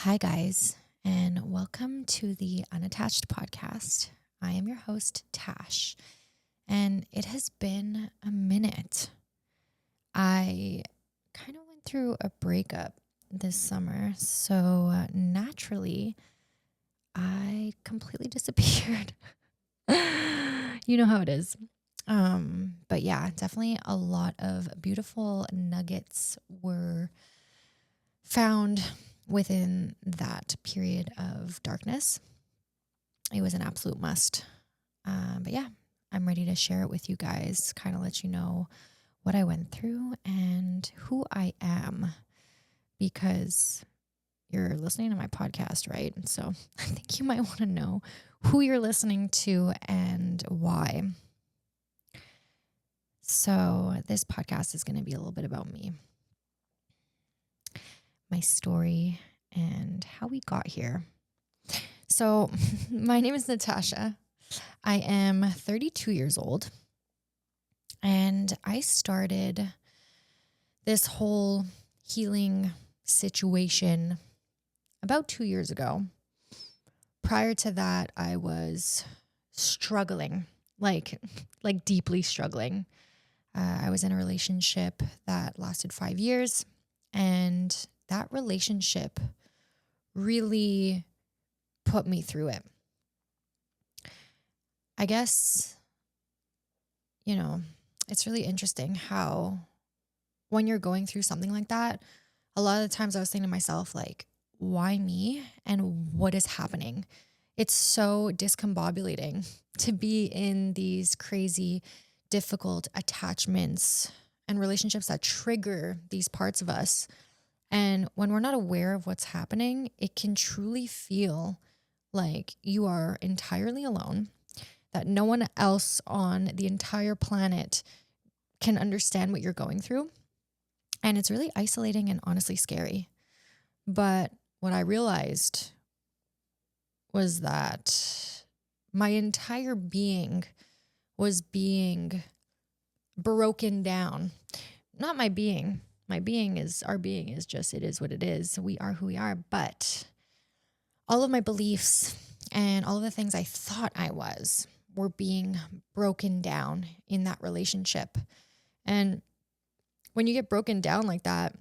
Hi, guys, and welcome to the Unattached podcast. I am your host, Tash, and it has been a minute. I kind of went through a breakup this summer, so naturally, I completely disappeared. You know how it is. But yeah, definitely a lot of beautiful nuggets were found within that period of darkness. It was an absolute must. But yeah, I'm ready to share it with you guys, kind of let you know what I went through and who I am, because you're listening to my podcast, right? So I think you might want to know who you're listening to and why. So this podcast is going to be a little bit about me, my story, and how we got here. So my name is Natasha. I am 32 years old, and I started this whole healing situation about 2 years ago. Prior to that, I was struggling, like deeply struggling. I was in a relationship that lasted 5 years, and that relationship really put me through it. I guess, it's really interesting how when you're going through something like that, a lot of the times I was thinking to myself, like, why me and what is happening? It's so discombobulating to be in these crazy, difficult attachments and relationships that trigger these parts of us. And when we're not aware of what's happening, it can truly feel like you are entirely alone, that no one else on the entire planet can understand what you're going through. And it's really isolating and honestly scary. But what I realized was that my entire being was being broken down. Not my being. Our being is just, it is what it is. We are who we are. But all of my beliefs and all of the things I thought I was were being broken down in that relationship. And when you get broken down like that,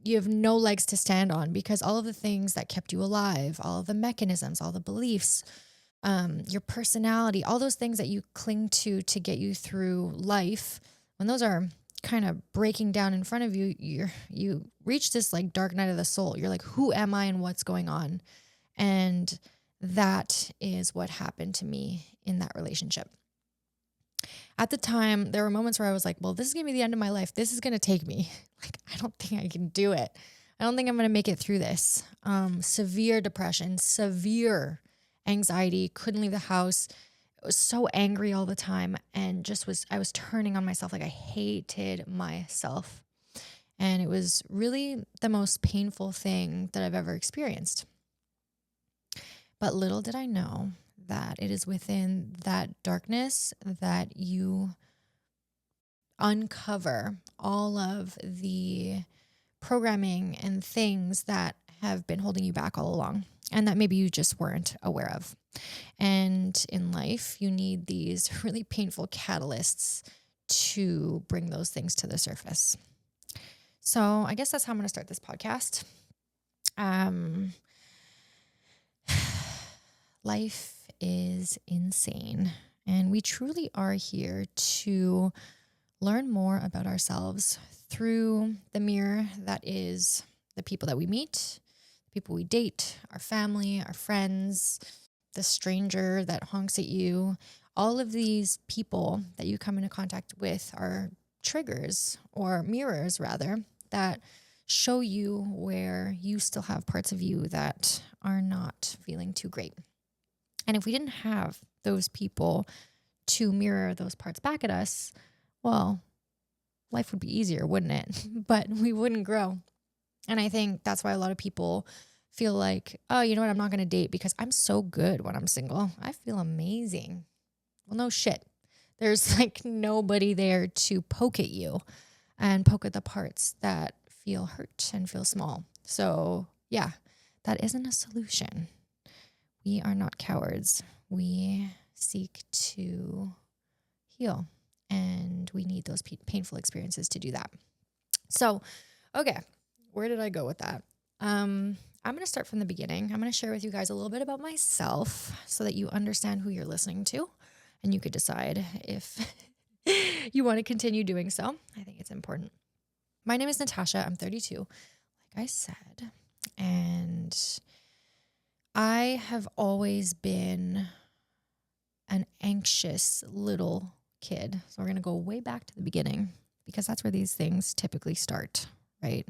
you have no legs to stand on, because all of the things that kept you alive, all of the mechanisms, all the beliefs, your personality, all those things that you cling to get you through life, when those are kind of breaking down in front of you, you reach this like dark night of the soul. You're like, who am I and what's going on? And that is what happened to me in that relationship. At the time, there were moments where I was like, well, this is going to be the end of my life. This is going to take me. Like, I don't think I can do it. I don't think I'm going to make it through this. Severe depression, severe anxiety, couldn't leave the house. I was so angry all the time, and I was turning on myself. Like, I hated myself. And it was really the most painful thing that I've ever experienced. But little did I know that it is within that darkness that you uncover all of the programming and things that have been holding you back all along, and that maybe you just weren't aware of. And in life, you need these really painful catalysts to bring those things to the surface. So I guess that's how I'm going to start this podcast. Life is insane, and we truly are here to learn more about ourselves through the mirror that is the people that we meet, the people we date, our family, our friends, the stranger that honks at you. All of these people that you come into contact with are triggers, or mirrors rather, that show you where you still have parts of you that are not feeling too great. And if we didn't have those people to mirror those parts back at us, well, life would be easier, wouldn't it? But we wouldn't grow. And I think that's why a lot of people feel like, oh, you know what? I'm not going to date because I'm so good when I'm single. I feel amazing. Well, no shit. There's like nobody there to poke at you and poke at the parts that feel hurt and feel small. So yeah, that isn't a solution. We are not cowards. We seek to heal, and we need those painful experiences to do that. So, okay, where did I go with that? I'm going to start from the beginning. I'm going to share with you guys a little bit about myself so that you understand who you're listening to, and you could decide if you want to continue doing so. I think it's important. My name is Natasha. I'm 32, like I said, and I have always been an anxious little kid. So we're going to go way back to the beginning because that's where these things typically start, right?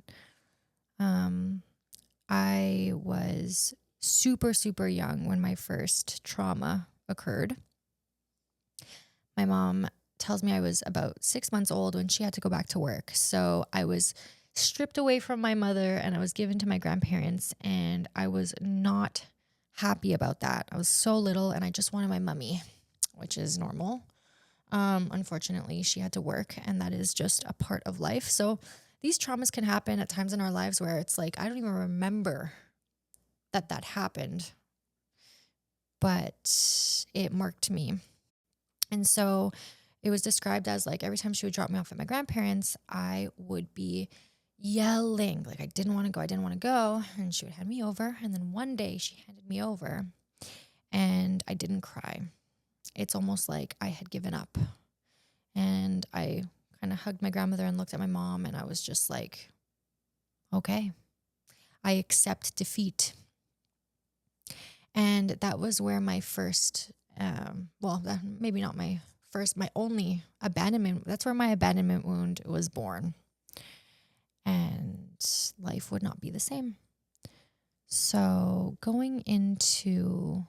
I was super, super young when my first trauma occurred. My mom tells me I was about 6 months old when she had to go back to work. So I was stripped away from my mother and I was given to my grandparents, and I was not happy about that. I was so little and I just wanted my mummy, which is normal. Unfortunately, she had to work, and that is just a part of life. So these traumas can happen at times in our lives where it's like, I don't even remember that happened, but it marked me. And so it was described as like every time she would drop me off at my grandparents, I would be yelling, like I didn't want to go, I didn't want to go. And she would hand me over. And then one day she handed me over and I didn't cry. It's almost like I had given up. And I kind of hugged my grandmother and looked at my mom, and I was just like, okay, I accept defeat. And that was where my first, maybe not my first, my only abandonment, that's where my abandonment wound was born. And life would not be the same. So going into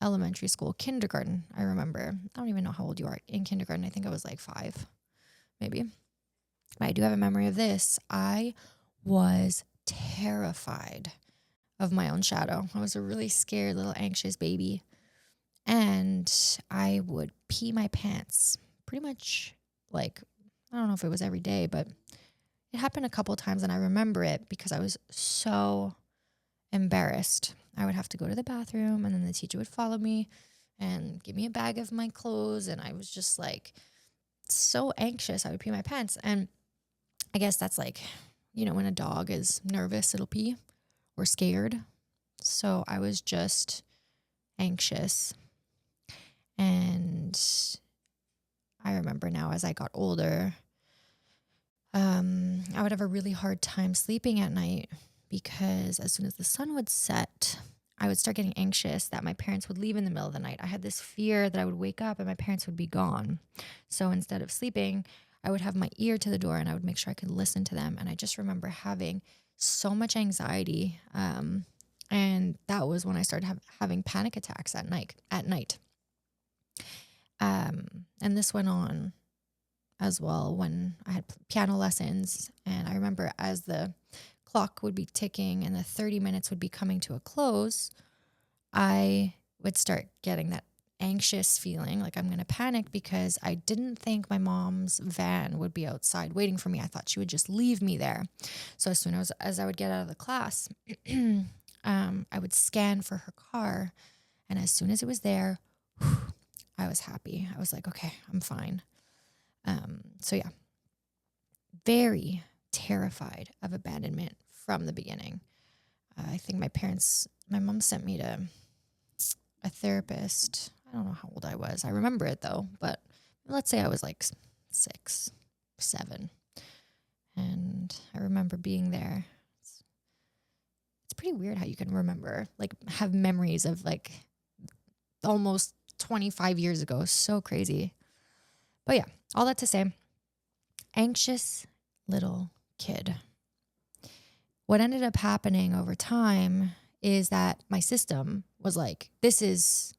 elementary school, kindergarten, I remember, I don't even know how old you are in kindergarten. I think I was like 5, maybe. But I do have a memory of this. I was terrified of my own shadow. I was a really scared little anxious baby. And I would pee my pants pretty much, like, I don't know if it was every day, but it happened a couple times, and I remember it because I was so embarrassed. I would have to go to the bathroom, and then the teacher would follow me and give me a bag of my clothes, and I was just like so anxious. I would pee my pants. And I guess that's like, when a dog is nervous, it'll pee, or scared. So I was just anxious. And I remember now, as I got older, I would have a really hard time sleeping at night because as soon as the sun would set, I would start getting anxious that my parents would leave in the middle of the night. I had this fear that I would wake up and my parents would be gone. So instead of sleeping, I would have my ear to the door and I would make sure I could listen to them. And I just remember having so much anxiety. And that was when I started having panic attacks at night. And this went on as well when I had piano lessons. And I remember as the clock would be ticking and the 30 minutes would be coming to a close, I would start getting that anxious feeling like I'm going to panic because I didn't think my mom's van would be outside waiting for me. I thought she would just leave me there. So as soon as I would get out of the class, I would scan for her car. And as soon as it was there, I was happy. I was like, okay, I'm fine. So yeah, very terrified of abandonment from the beginning. I think my mom sent me to a therapist. I don't know how old I was. I remember it though, but let's say I was like 6, 7. And I remember being there. It's pretty weird how you can remember, like have memories of like almost 25 years ago. So crazy. But yeah, all that to say, anxious little kid. What ended up happening over time is that my system was like, this is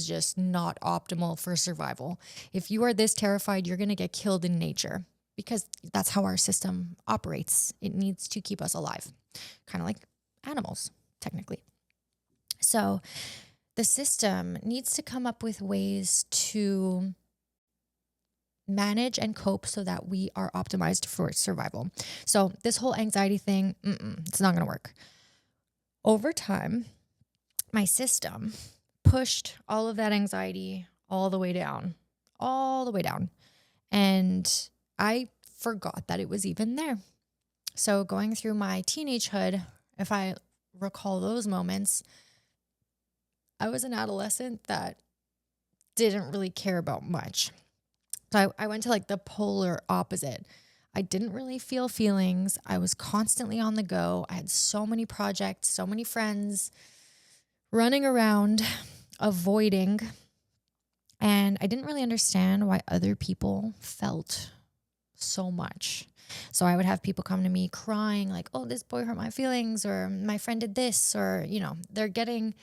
just not optimal for survival. If you are this terrified, you're going to get killed in nature because that's how our system operates. It needs to keep us alive, kind of like animals, technically. So the system needs to come up with ways to manage and cope so that we are optimized for survival. So this whole anxiety thing, it's not going to work. Over time, my system pushed all of that anxiety all the way down, all the way down. And I forgot that it was even there. So going through my teenagehood, if I recall those moments, I was an adolescent that didn't really care about much. So I went to like the polar opposite. I didn't really feel feelings. I was constantly on the go. I had so many projects, so many friends, running around, avoiding. And I didn't really understand why other people felt so much. So I would have people come to me crying, like, oh, this boy hurt my feelings, or my friend did this, or, they're getting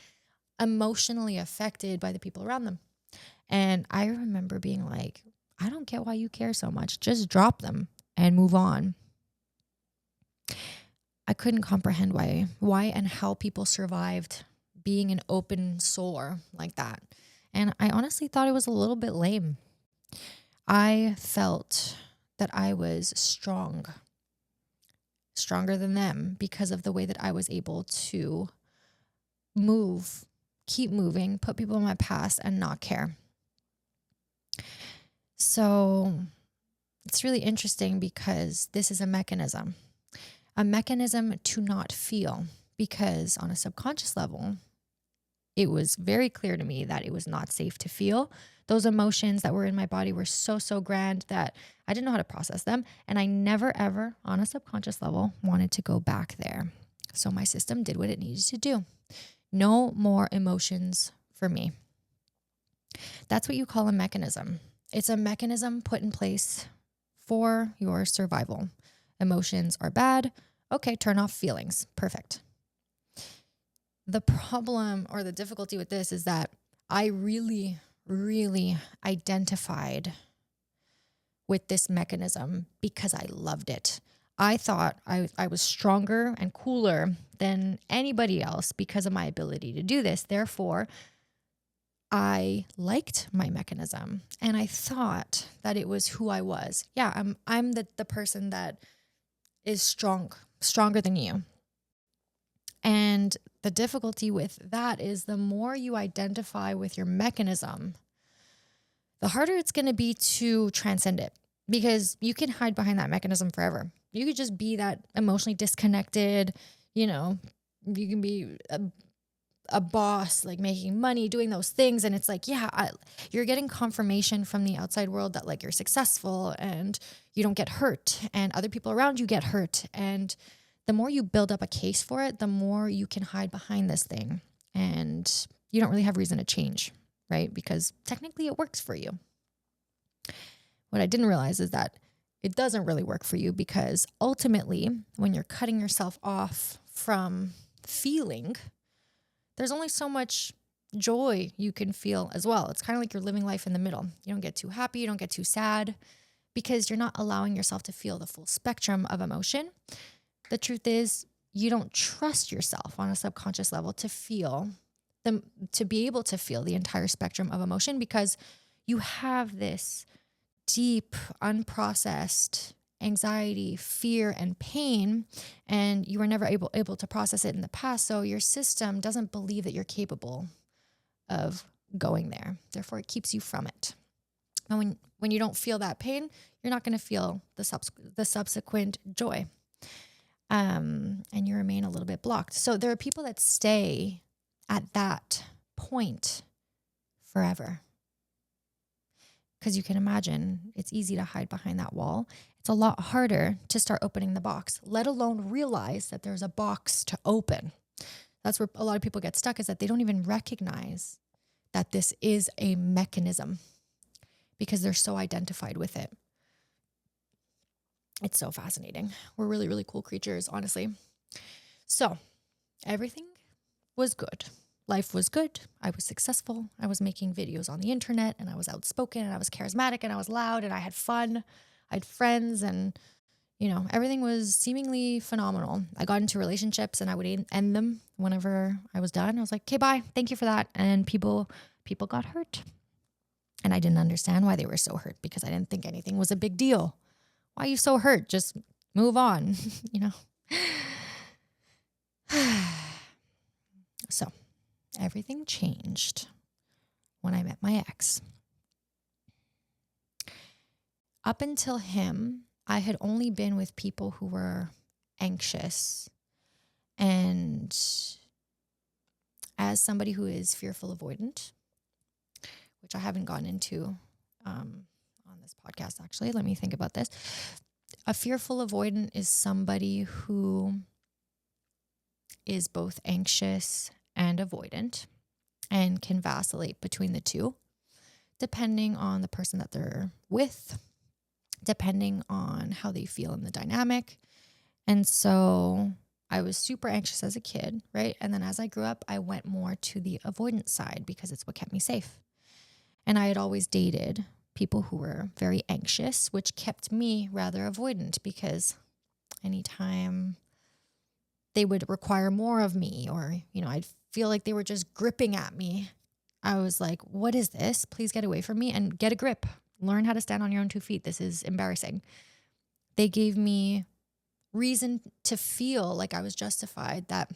emotionally affected by the people around them. And I remember being like, I don't get why you care so much. Just drop them and move on. I couldn't comprehend why and how people survived being an open sore like that. And I honestly thought it was a little bit lame. I felt that I was stronger than them because of the way that I was able to move, keep moving, put people in my past and not care. So it's really interesting because this is a mechanism to not feel, because on a subconscious level, it was very clear to me that it was not safe to feel. Those emotions that were in my body were so grand that I didn't know how to process them. And I never, ever, on a subconscious level, wanted to go back there. So my system did what it needed to do. No more emotions for me. That's what you call a mechanism. It's a mechanism put in place for your survival. Emotions are bad. Okay, turn off feelings. Perfect. The problem or the difficulty with this is that I really identified with this mechanism because I loved it. I thought I was stronger and cooler than anybody else because of my ability to do this. Therefore, I liked my mechanism and I thought that it was who I was. Yeah, I'm the person that is stronger than you. And the difficulty with that is the more you identify with your mechanism, the harder it's going to be to transcend it, because you can hide behind that mechanism forever. You could just be that emotionally disconnected, you can be a boss, like making money, doing those things. And it's like, you're getting confirmation from the outside world that like you're successful and you don't get hurt and other people around you get hurt. And the more you build up a case for it, the more you can hide behind this thing and you don't really have reason to change, right? Because technically it works for you. What I didn't realize is that it doesn't really work for you, because ultimately when you're cutting yourself off from feeling, there's only so much joy you can feel as well. It's kind of like you're living life in the middle. You don't get too happy, you don't get too sad, because you're not allowing yourself to feel the full spectrum of emotion. The truth is, you don't trust yourself on a subconscious level to be able to feel the entire spectrum of emotion, because you have this deep, unprocessed anxiety, fear, and pain, and you were never able to process it in the past. So your system doesn't believe that you're capable of going there. Therefore, it keeps you from it. And when you don't feel that pain, you're not going to feel the subsequent joy. And you remain a little bit blocked. So there are people that stay at that point forever. Because you can imagine it's easy to hide behind that wall. It's a lot harder to start opening the box, let alone realize that there's a box to open. That's where a lot of people get stuck, is that they don't even recognize that this is a mechanism because they're so identified with it. It's so fascinating. We're really, really cool creatures, honestly. So everything was good. Life was good. I was successful. I was making videos on the internet, and I was outspoken, and I was charismatic, and I was loud, and I had fun. I had friends, and everything was seemingly phenomenal. I got into relationships and I would end them whenever I was done. I was like, okay, bye. Thank you for that. And people got hurt. And I didn't understand why they were so hurt, because I didn't think anything was a big deal. Why are you so hurt? Just move on, So everything changed when I met my ex. Up until him, I had only been with people who were anxious. And as somebody who is fearful avoidant, which I haven't gotten into on this podcast, actually, let me think about this. A fearful avoidant is somebody who is both anxious and avoidant and can vacillate between the two, depending on the person that they're with, depending on how they feel in the dynamic. And so I was super anxious as a kid, right? And then as I grew up, I went more to the avoidance side because it's what kept me safe. And I had always dated people who were very anxious, which kept me rather avoidant because anytime they would require more of me or, I'd feel like they were just gripping at me, I was like, what is this? Please get away from me and get a grip. Learn how to stand on your own 2 feet. This is embarrassing. They gave me reason to feel like I was justified, that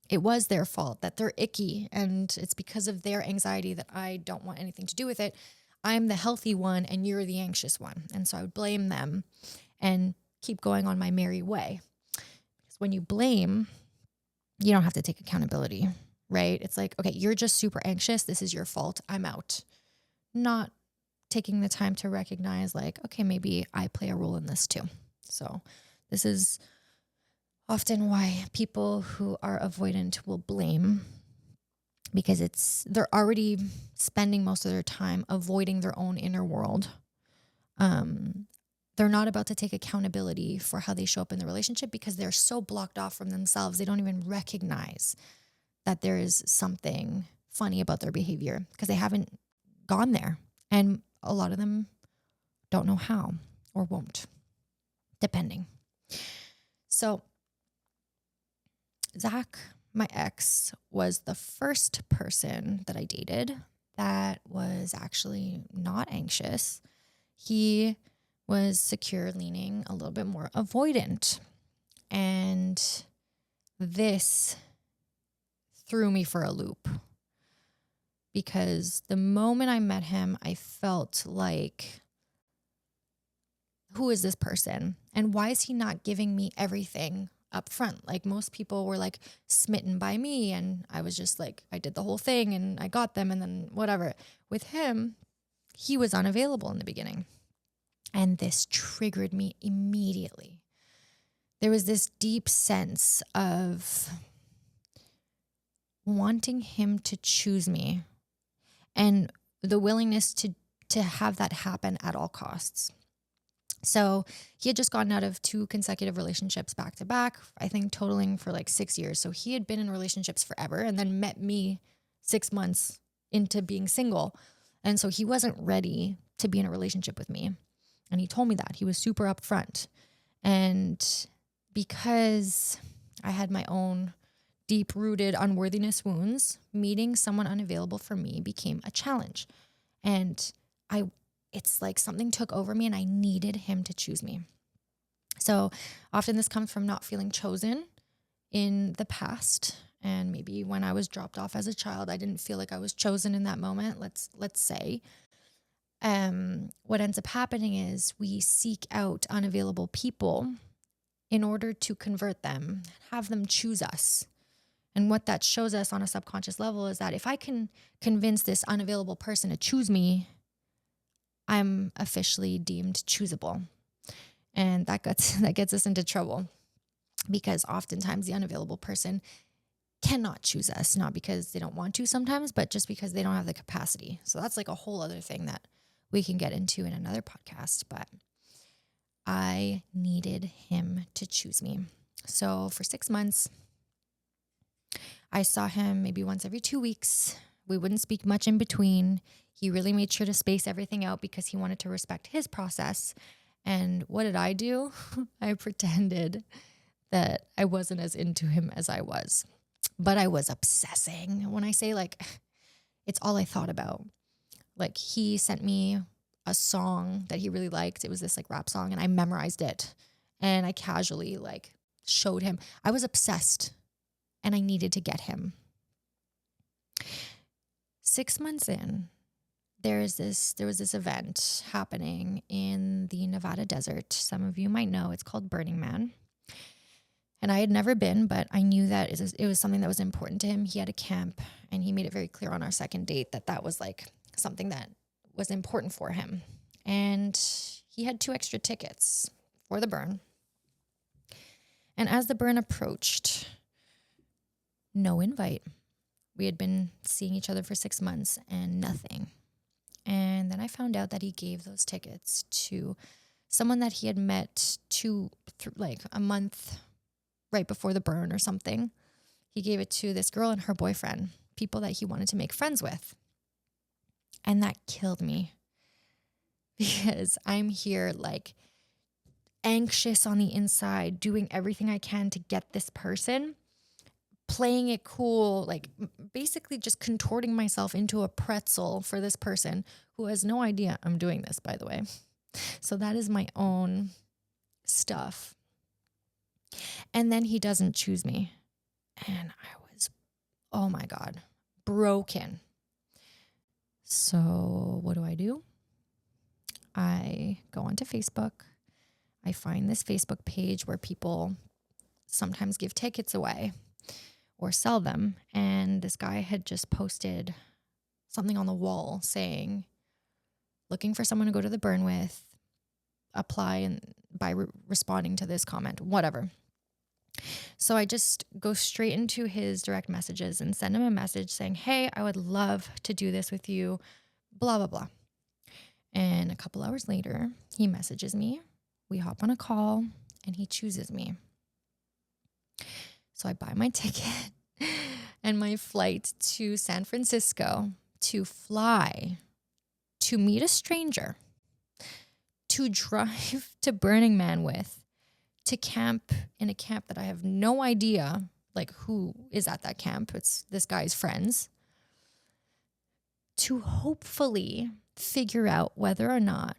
it was their fault, that they're icky, and it's because of their anxiety that I don't want anything to do with it. I'm the healthy one and you're the anxious one. And so I would blame them and keep going on my merry way. Because when you blame, you don't have to take accountability, right? It's like, okay, you're just super anxious. This is your fault. I'm out. Not taking the time to recognize like, okay, maybe I play a role in this too. So this is often why people who are avoidant will blame, because they're already spending most of their time avoiding their own inner world. They're not about to take accountability for how they show up in the relationship because they're so blocked off from themselves. They don't even recognize that there is something funny about their behavior because they haven't gone there. And a lot of them don't know how or won't, depending. So Zach, my ex, was the first person that I dated that was actually not anxious. He was secure, leaning, a little bit more avoidant. And this threw me for a loop because the moment I met him, I felt like, who is this person? And why is he not giving me everything up front? Like most people were like smitten by me and I was just like, I did the whole thing and I got them and then whatever. With him, he was unavailable in the beginning. And this triggered me immediately. There was this deep sense of wanting him to choose me and the willingness to have that happen at all costs. So he had just gotten out of 2 consecutive relationships back to back, I think totaling for like 6 years. So he had been in relationships forever and then met me 6 months into being single. And so he wasn't ready to be in a relationship with me. And he told me that. He was super upfront. And because I had my own deep-rooted unworthiness wounds, meeting someone unavailable for me became a challenge. And it's like something took over me and I needed him to choose me. So often this comes from not feeling chosen in the past. And maybe when I was dropped off as a child, I didn't feel like I was chosen in that moment, let's say. What ends up happening is we seek out unavailable people in order to convert them, have them choose us. And what that shows us on a subconscious level is that if I can convince this unavailable person to choose me, I'm officially deemed choosable. And that gets us into trouble because oftentimes the unavailable person cannot choose us, not because they don't want to sometimes, but just because they don't have the capacity. So that's like a whole other thing that we can get into in another podcast, but I needed him to choose me. So for 6 months, I saw him maybe once every 2 weeks. We wouldn't speak much in between. He really made sure to space everything out because he wanted to respect his process. And what did I do? I pretended that I wasn't as into him as I was. But I was obsessing. When I say like, it's all I thought about. Like he sent me a song that he really liked. It was this like rap song and I memorized it. And I casually like showed him. I was obsessed. and I needed to get him. 6 months in, there was this event happening in the Nevada desert. Some of you might know it's called Burning Man. And I had never been, but I knew that it was something that was important to him. He had a camp, and he made it very clear on our second date that that was like something that was important for him. And he had 2 extra tickets for the burn. And as the burn approached, no invite. We had been seeing each other for 6 months and nothing. And then I found out that he gave those tickets to someone that he had met like a month right before the burn or something. He gave it to this girl and her boyfriend, people that he wanted to make friends with. And that killed me because I'm here like anxious on the inside, doing everything I can to get this person, playing it cool, like basically just contorting myself into a pretzel for this person who has no idea I'm doing this, by the way. So that is my own stuff. And then he doesn't choose me. And I was, oh my God, broken. So what do? I go onto Facebook. I find this Facebook page where people sometimes give tickets away or sell them. And this guy had just posted something on the wall saying, looking for someone to go to the burn with, apply and by responding to this comment, whatever. So I just go straight into his direct messages and send him a message saying, hey, I would love to do this with you, blah, blah, blah. And a couple hours later, he messages me. We hop on a call and he chooses me. So I buy my ticket and my flight to San Francisco to fly, to meet a stranger, to drive to Burning Man with, to camp in a camp that I have no idea like who is at that camp. It's this guy's friends. To hopefully figure out whether or not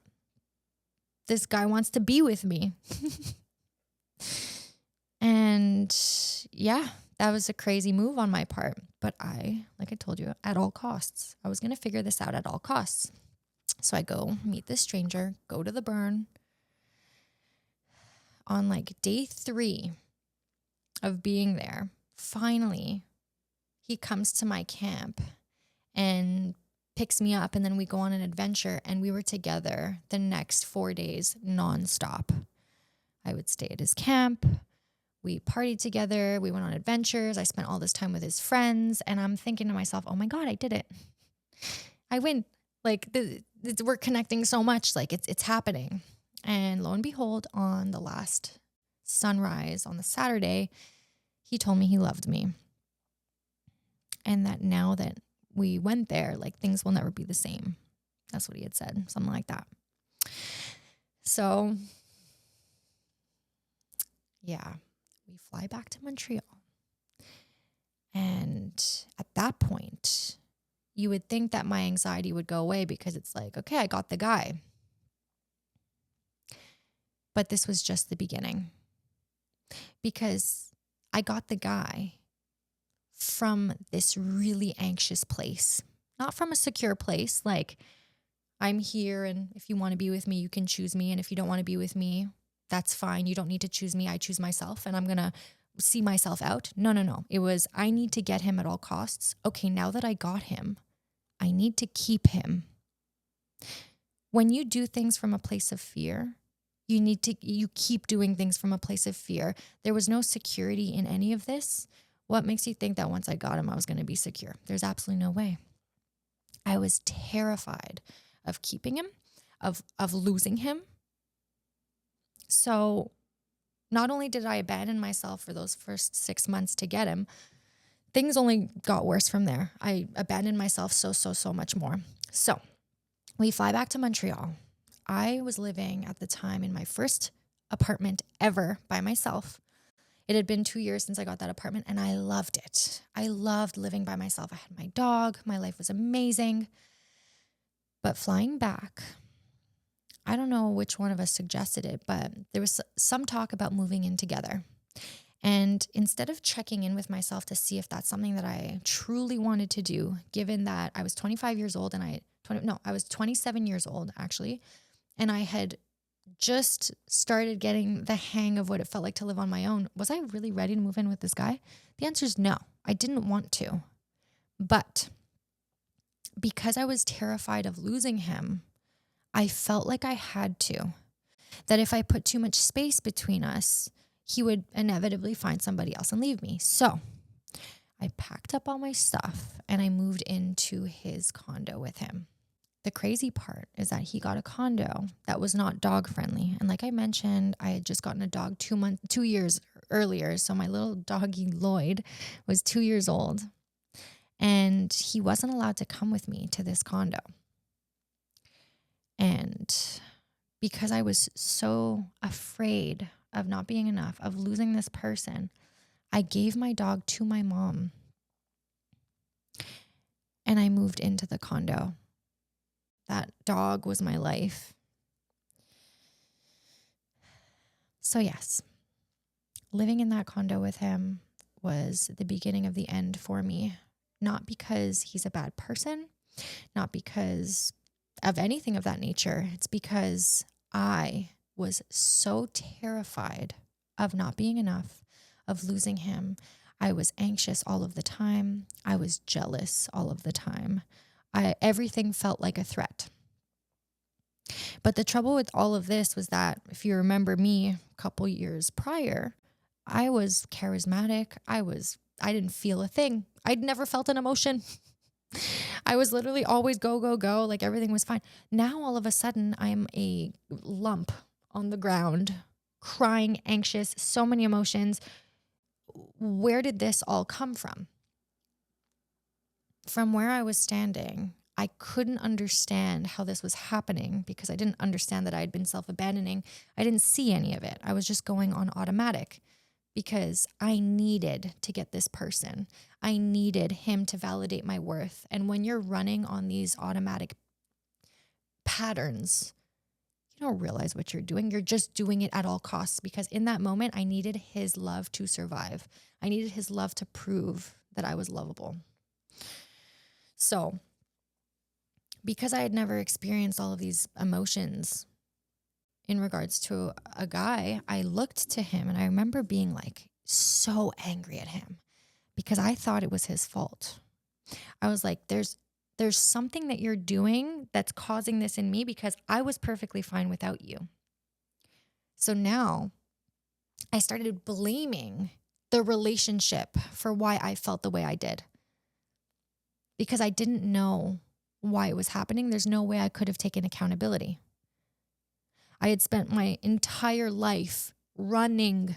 this guy wants to be with me. And yeah, that was a crazy move on my part. But like I told you, at all costs, I was going to figure this out at all costs. So I go meet this stranger, go to the burn. On like day 3 of being there, finally, he comes to my camp and picks me up, and then we go on an adventure, and we were together the next 4 days nonstop. I would stay at his camp. We partied together. We went on adventures. I spent all this time with his friends, and I'm thinking to myself, oh my God, I did it. I win. Like we're connecting so much. Like it's happening. And lo and behold, on the last sunrise on the Saturday, he told me he loved me. And that now that we went there, like things will never be the same. That's what he had said, something like that. So, yeah, we fly back to Montreal. And at that point, you would think that my anxiety would go away because it's like, okay, I got the guy. But this was just the beginning, because I got the guy from this really anxious place, not from a secure place. Like, I'm here, and if you want to be with me, you can choose me. And if you don't want to be with me, that's fine. You don't need to choose me. I choose myself, and I'm going to see myself out. No. It was, I need to get him at all costs. Okay, now that I got him, I need to keep him. When you do things from a place of fear, you keep doing things from a place of fear. There was no security in any of this. What makes you think that once I got him, I was going to be secure? There's absolutely no way. I was terrified of keeping him, of losing him. So not only did I abandon myself for those first 6 months to get him, things only got worse from there. I abandoned myself so much more. So we fly back to Montreal. I was living at the time in my first apartment ever by myself. It had been 2 years since I got that apartment, and I loved it. I loved living by myself. I had my dog. My life was amazing. But flying back, I don't know which one of us suggested it, but there was some talk about moving in together. And instead of checking in with myself to see if that's something that I truly wanted to do, given that I was 25 years old and I was 27 years old actually, and I had just started getting the hang of what it felt like to live on my own. Was I really ready to move in with this guy? The answer is no. I didn't want to. But because I was terrified of losing him, I felt like I had to. That if I put too much space between us, he would inevitably find somebody else and leave me. So I packed up all my stuff and I moved into his condo with him. The crazy part is that he got a condo that was not dog friendly. And like I mentioned, I had just gotten a dog 2 years earlier. So my little doggy Lloyd was 2 years old and he wasn't allowed to come with me to this condo. And because I was so afraid of not being enough, of losing this person, I gave my dog to my mom and I moved into the condo. That dog was my life. So yes, living in that condo with him was the beginning of the end for me. Not because he's a bad person, not because of anything of that nature. It's because I was so terrified of not being enough, of losing him. I was anxious all of the time. I was jealous all of the time. Everything felt like a threat. But the trouble with all of this was that if you remember me a couple years prior, I was charismatic. I didn't feel a thing. I'd never felt an emotion. I was literally always go, go, go. Like everything was fine. Now, all of a sudden, I'm a lump on the ground, crying, anxious, so many emotions. Where did this all come from? From where I was standing, I couldn't understand how this was happening because I didn't understand that I had been self-abandoning. I didn't see any of it. I was just going on automatic because I needed to get this person. I needed him to validate my worth. And when you're running on these automatic patterns, you don't realize what you're doing. You're just doing it at all costs because in that moment, I needed his love to survive. I needed his love to prove that I was lovable. So because I had never experienced all of these emotions in regards to a guy, I looked to him and I remember being like so angry at him because I thought it was his fault. I was like, there's something that you're doing that's causing this in me because I was perfectly fine without you. So now I started blaming the relationship for why I felt the way I did because I didn't know why it was happening. There's no way I could have taken accountability. I had spent my entire life running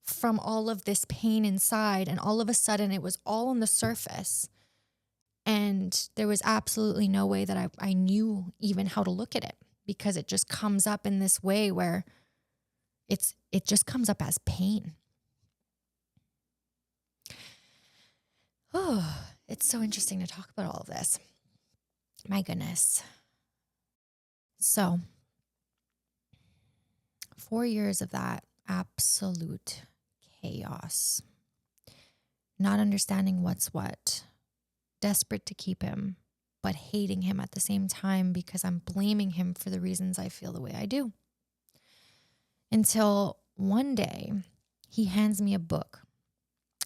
from all of this pain inside, and all of a sudden it was all on the surface. And there was absolutely no way that I knew even how to look at it because it just comes up in this way where it just comes up as pain. Oh, it's so interesting to talk about all of this. My goodness. So 4 years of that absolute chaos, not understanding what's what, desperate to keep him, but hating him at the same time because I'm blaming him for the reasons I feel the way I do. Until one day, he hands me a book,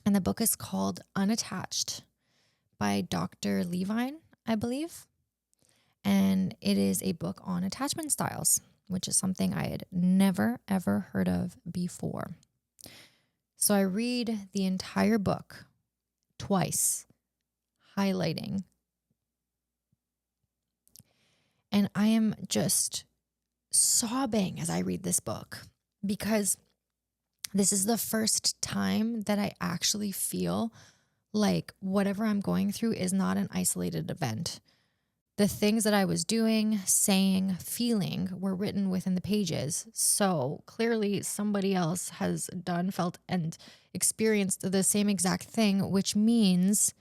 and the book is called Unattached by Dr. Levine, I believe. And it is a book on attachment styles, which is something I had never, ever heard of before. So I read the entire book twice, highlighting. And I am just sobbing as I read this book because this is the first time that I actually feel like whatever I'm going through is not an isolated event. The things that I was doing, saying, feeling were written within the pages. So clearly somebody else has done, felt, and experienced the same exact thing, which means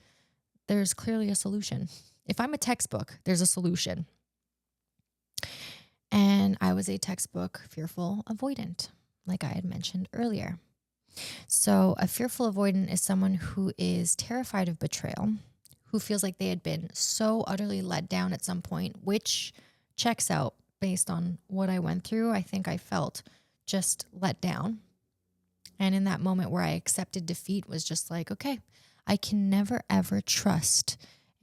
there's clearly a solution. If I'm a textbook, there's a solution. And I was a textbook fearful avoidant, like I had mentioned earlier. So, a fearful avoidant is someone who is terrified of betrayal, who feels like they had been so utterly let down at some point, which checks out based on what I went through. I think I felt just let down. And in that moment where I accepted defeat, was just like, okay, I can never ever trust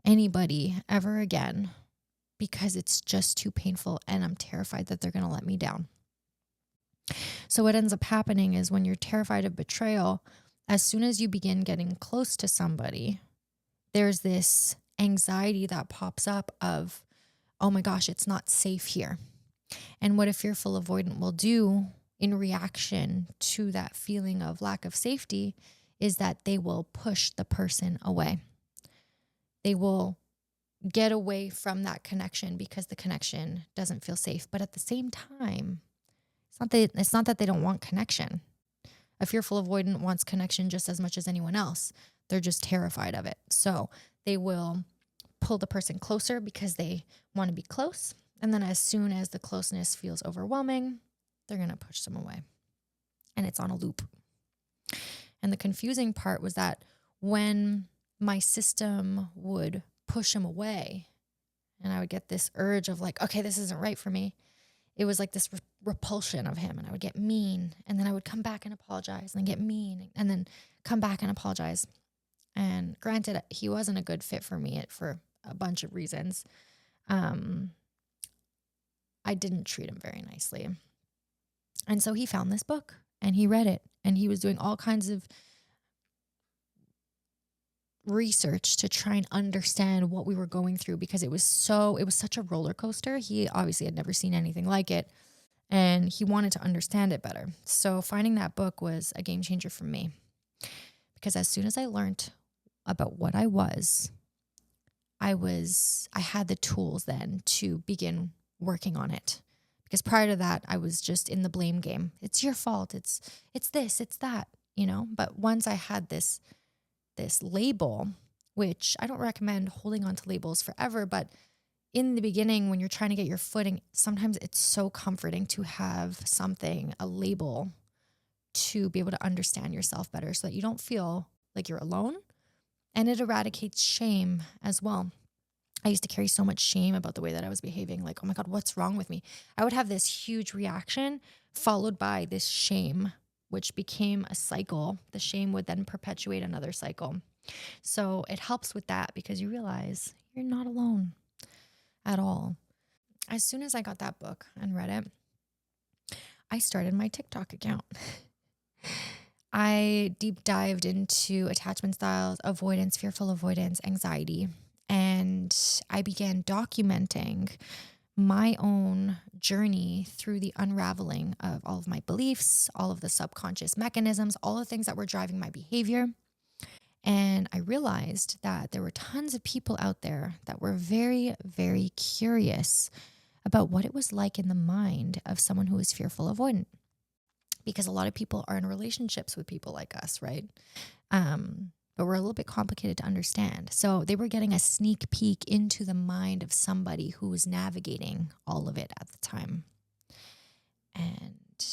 anybody ever again because it's just too painful and I'm terrified that they're going to let me down. So, what ends up happening is when you're terrified of betrayal, as soon as you begin getting close to somebody, there's this anxiety that pops up of, oh my gosh, it's not safe here. And what a fearful avoidant will do in reaction to that feeling of lack of safety is that they will push the person away. They will get away from that connection because the connection doesn't feel safe. But at the same time, it's not that they don't want connection. A fearful avoidant wants connection just as much as anyone else. They're just terrified of it. So they will pull the person closer because they want to be close. And then as soon as the closeness feels overwhelming, they're going to push them away. And it's on a loop. And the confusing part was that when my system would push him away and I would get this urge of like, okay, this isn't right for me, it was like this repulsion of him. And I would get mean. And then I would come back and apologize and then get mean and then come back and apologize. And granted, he wasn't a good fit for me for a bunch of reasons. Um, I didn't treat him very nicely. And so he found this book and he read it and he was doing all kinds of research to try and understand what we were going through because it was such a roller coaster. He obviously had never seen anything like it and he wanted to understand it better. So finding that book was a game changer for me because as soon as I learned about what I had the tools then to begin working on it. Because prior to that, I was just in the blame game. It's your fault. It's this, it's that, But once I had this label, which I don't recommend holding on to labels forever, but in the beginning when you're trying to get your footing, sometimes it's so comforting to have something, a label to be able to understand yourself better so that you don't feel like you're alone. And it eradicates shame as well. I used to carry so much shame about the way that I was behaving. Like, oh my God, what's wrong with me? I would have this huge reaction followed by this shame, which became a cycle. The shame would then perpetuate another cycle. So it helps with that because you realize you're not alone at all. As soon as I got that book and read it, I started my TikTok account. I deep dived into attachment styles, avoidance, fearful avoidance, anxiety, and I began documenting my own journey through the unraveling of all of my beliefs, all of the subconscious mechanisms, all the things that were driving my behavior. And I realized that there were tons of people out there that were very, very curious about what it was like in the mind of someone who is fearful avoidant. Because a lot of people are in relationships with people like us, right? But we're a little bit complicated to understand. So they were getting a sneak peek into the mind of somebody who was navigating all of it at the time. And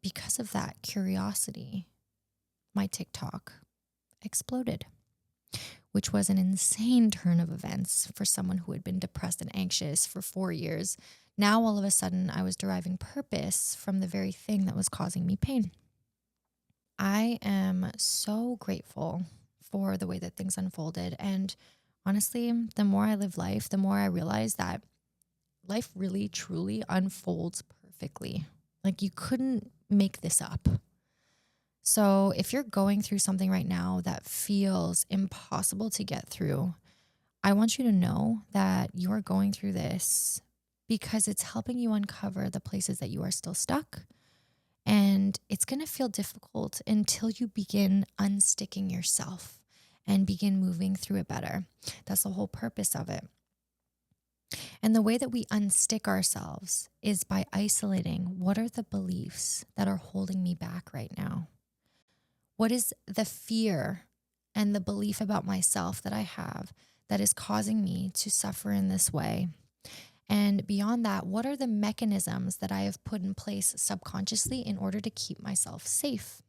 because of that curiosity, my TikTok exploded, which was an insane turn of events for someone who had been depressed and anxious for 4 years. Now, all of a sudden, I was deriving purpose from the very thing that was causing me pain. I am so grateful for the way that things unfolded. And honestly, the more I live life, the more I realize that life really, truly unfolds perfectly. Like you couldn't make this up. So if you're going through something right now that feels impossible to get through, I want you to know that you are going through this because it's helping you uncover the places that you are still stuck. And it's going to feel difficult until you begin unsticking yourself and begin moving through it better. That's the whole purpose of it. And the way that we unstick ourselves is by isolating what are the beliefs that are holding me back right now? What is the fear and the belief about myself that I have that is causing me to suffer in this way? And beyond that, what are the mechanisms that I have put in place subconsciously in order to keep myself safe?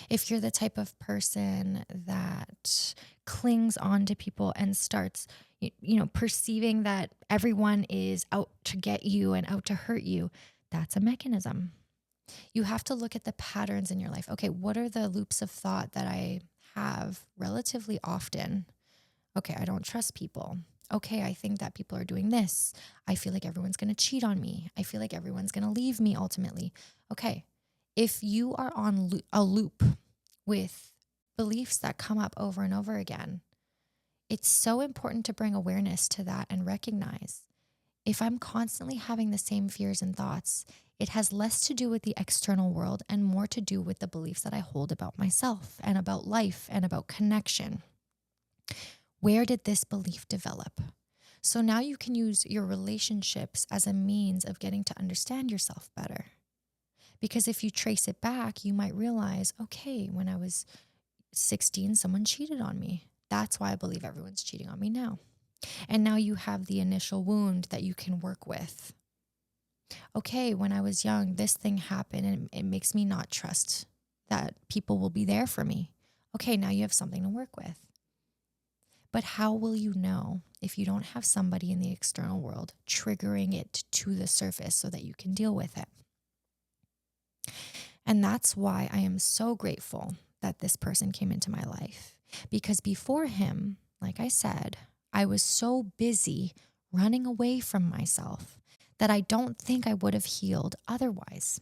If you're the type of person that clings on to people and starts, perceiving that everyone is out to get you and out to hurt you, that's a mechanism. You have to look at the patterns in your life. Okay, what are the loops of thought that I have relatively often? Okay, I don't trust people. Okay, I think that people are doing this. I feel like everyone's going to cheat on me. I feel like everyone's going to leave me ultimately. Okay, if you are on a loop with beliefs that come up over and over again, it's so important to bring awareness to that and recognize if I'm constantly having the same fears and thoughts, it has less to do with the external world and more to do with the beliefs that I hold about myself and about life and about connection. Where did this belief develop? So now you can use your relationships as a means of getting to understand yourself better. Because if you trace it back, you might realize, okay, when I was 16, someone cheated on me. That's why I believe everyone's cheating on me now. And now you have the initial wound that you can work with. Okay, when I was young, this thing happened and it makes me not trust that people will be there for me. Okay, now you have something to work with. But how will you know if you don't have somebody in the external world triggering it to the surface so that you can deal with it? And that's why I am so grateful that this person came into my life. Because before him, like I said, I was so busy running away from myself that I don't think I would have healed otherwise.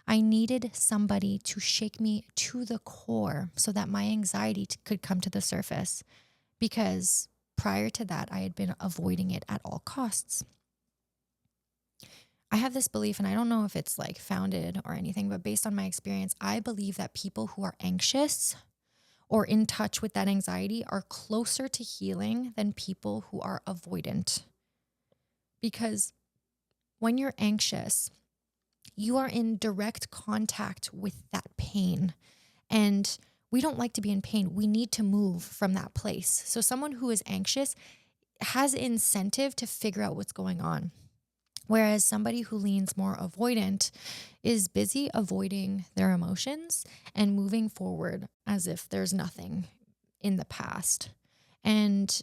I needed somebody to shake me to the core so that my anxiety could come to the surface, because prior to that, I had been avoiding it at all costs. I have this belief, and I don't know if it's like founded or anything, but based on my experience, I believe that people who are anxious or in touch with that anxiety are closer to healing than people who are avoidant. Because when you're anxious, you are in direct contact with that pain. And we don't like to be in pain. We need to move from that place. So someone who is anxious has incentive to figure out what's going on. Whereas somebody who leans more avoidant is busy avoiding their emotions and moving forward as if there's nothing in the past. And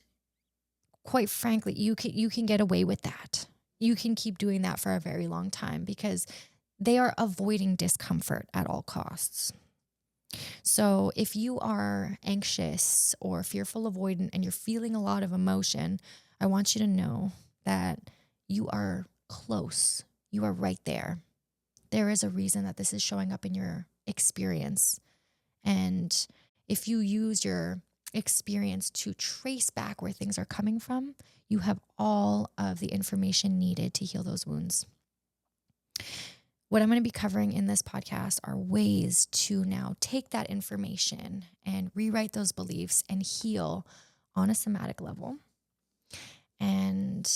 quite frankly, you can get away with that. You can keep doing that for a very long time because they are avoiding discomfort at all costs. So if you are anxious or fearful avoidant and you're feeling a lot of emotion, I want you to know that you are close. You are right there. There is a reason that this is showing up in your experience. And if you use your experience to trace back where things are coming from, you have all of the information needed to heal those wounds. What I'm going to be covering in this podcast are ways to now take that information and rewrite those beliefs and heal on a somatic level. And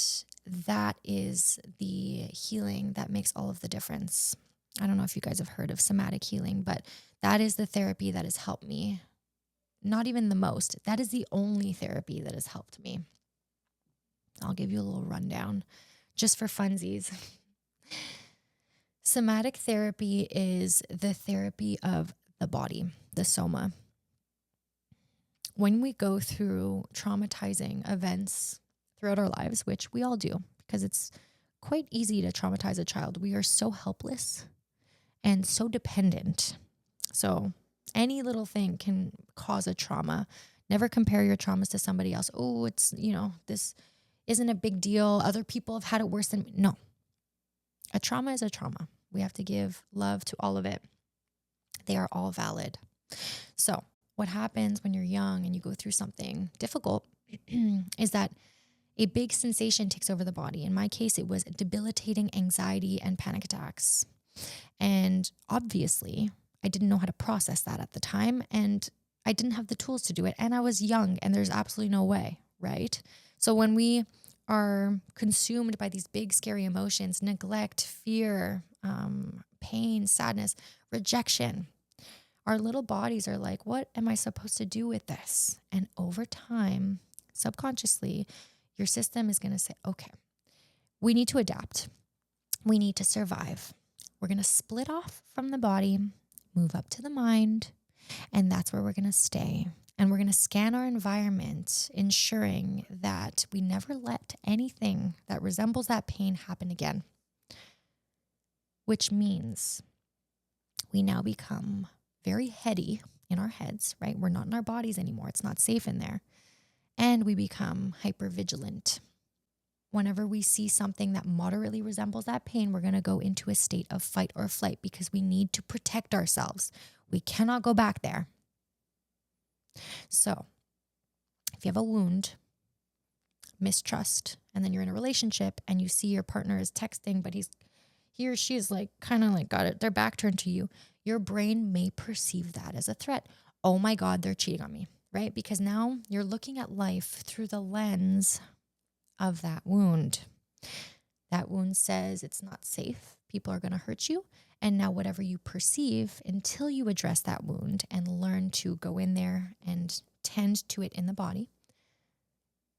that is the healing that makes all of the difference. I don't know if you guys have heard of somatic healing, but that is the therapy that has helped me. Not even the most. That is the only therapy that has helped me. I'll give you a little rundown just for funsies. Somatic therapy is the therapy of the body, the soma. When we go through traumatizing events throughout our lives, which we all do, because it's quite easy to traumatize a child. We are so helpless and so dependent. So any little thing can cause a trauma. Never compare your traumas to somebody else. Oh, it's, this isn't a big deal. Other people have had it worse than me. No. A trauma is a trauma. We have to give love to all of it. They are all valid. So what happens when you're young and you go through something difficult is that a big sensation takes over the body. In my case, it was debilitating anxiety and panic attacks. And obviously, I didn't know how to process that at the time. And I didn't have the tools to do it. And I was young and there's absolutely no way, right? So when we are consumed by these big, scary emotions, neglect, fear, pain, sadness, rejection, our little bodies are like, what am I supposed to do with this? And over time, subconsciously, your system is going to say, okay, we need to adapt. We need to survive. We're going to split off from the body move up to the mind, and that's where we're going to stay. And we're going to scan our environment, ensuring that we never let anything that resembles that pain happen again, which means we now become very heady in our heads, right? We're not in our bodies anymore. It's not safe in there. And we become hypervigilant. Whenever we see something that moderately resembles that pain, we're going to go into a state of fight or flight because we need to protect ourselves. We cannot go back there. So if you have a wound, mistrust, and then you're in a relationship and you see your partner is texting, but he or she is like kind of like got it, their back turned to you, your brain may perceive that as a threat. Oh my God, they're cheating on me, right? Because now you're looking at life through the lens of that wound. That wound says it's not safe. People are going to hurt you. And now whatever you perceive, until you address that wound and learn to go in there and tend to it in the body,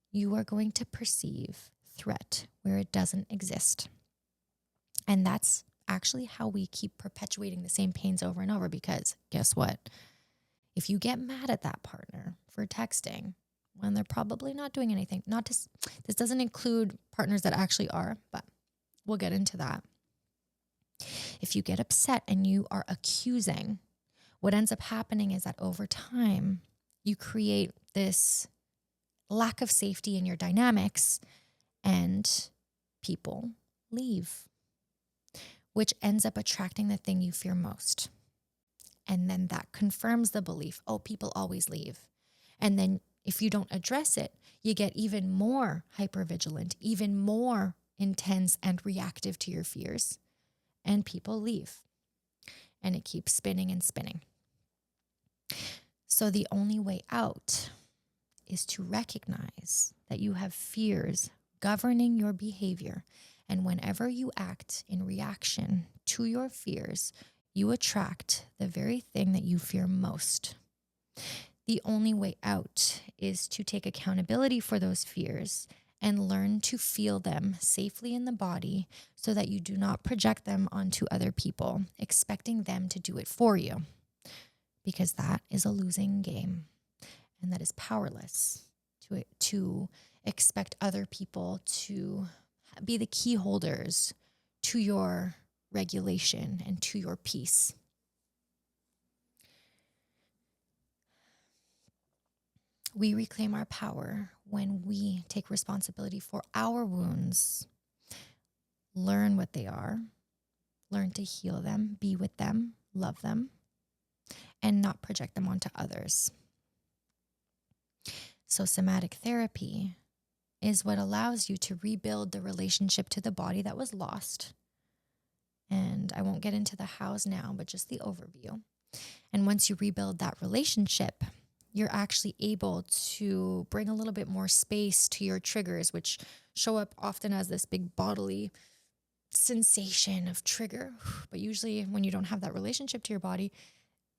you are going to perceive threat where it doesn't exist. And that's actually how we keep perpetuating the same pains over and over, because guess what? If you get mad at that partner for texting when they're probably not doing anything, this doesn't include partners that actually are, but we'll get into that. If you get upset and you are accusing, what ends up happening is that over time, you create this lack of safety in your dynamics and people leave, which ends up attracting the thing you fear most. And then that confirms the belief, oh, people always leave. And then if you don't address it, you get even more hypervigilant, even more intense and reactive to your fears, and people leave. And it keeps spinning and spinning. So the only way out is to recognize that you have fears governing your behavior. And whenever you act in reaction to your fears, you attract the very thing that you fear most. The only way out is to take accountability for those fears and learn to feel them safely in the body so that you do not project them onto other people, expecting them to do it for you, because that is a losing game, and that is powerless to expect other people to be the key holders to your regulation and to your peace. We reclaim our power when we take responsibility for our wounds, learn what they are, learn to heal them, be with them, love them, and not project them onto others. So somatic therapy is what allows you to rebuild the relationship to the body that was lost. And I won't get into the hows now, but just the overview. And once you rebuild that relationship, you're actually able to bring a little bit more space to your triggers, which show up often as this big bodily sensation of trigger. But usually when you don't have that relationship to your body,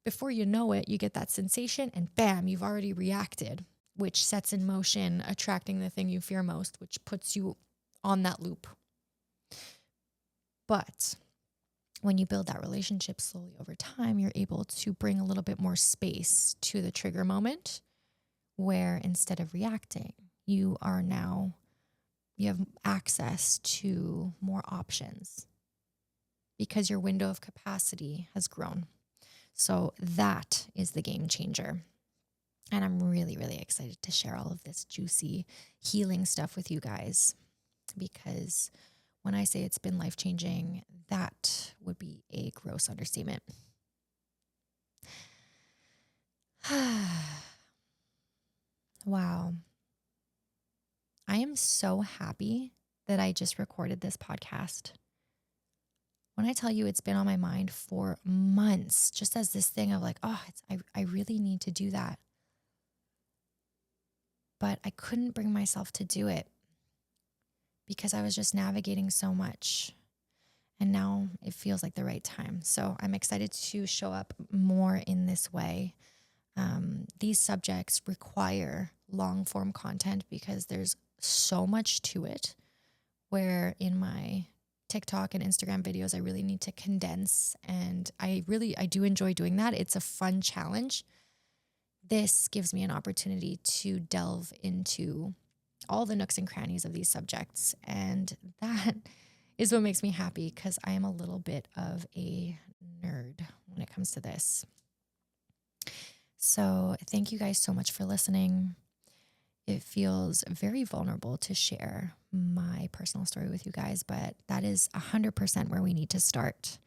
before you know it, you get that sensation and bam, you've already reacted, which sets in motion attracting the thing you fear most, which puts you on that loop. But when you build that relationship slowly over time, you're able to bring a little bit more space to the trigger moment, where instead of reacting, you have access to more options because your window of capacity has grown. So that is the game changer. And I'm really, really excited to share all of this juicy healing stuff with you guys, because when I say it's been life-changing, that would be a gross understatement. Wow. I am so happy that I just recorded this podcast. When I tell you it's been on my mind for months, just as this thing of like, I really need to do that. But I couldn't bring myself to do it because I was just navigating so much. And now it feels like the right time. So I'm excited to show up more in this way. These subjects require long form content because there's so much to it, where in my TikTok and Instagram videos, I really need to condense. And I do enjoy doing that. It's a fun challenge. This gives me an opportunity to delve into all the nooks and crannies of these subjects. And that is what makes me happy because I am a little bit of a nerd when it comes to this. So thank you guys so much for listening. It feels very vulnerable to share my personal story with you guys, but that is 100% where we need to start.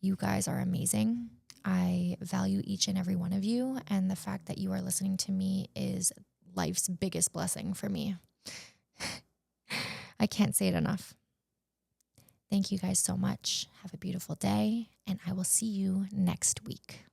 You guys are amazing. I value each and every one of you, and the fact that you are listening to me is life's biggest blessing for me. I can't say it enough. Thank you guys so much. Have a beautiful day, and I will see you next week.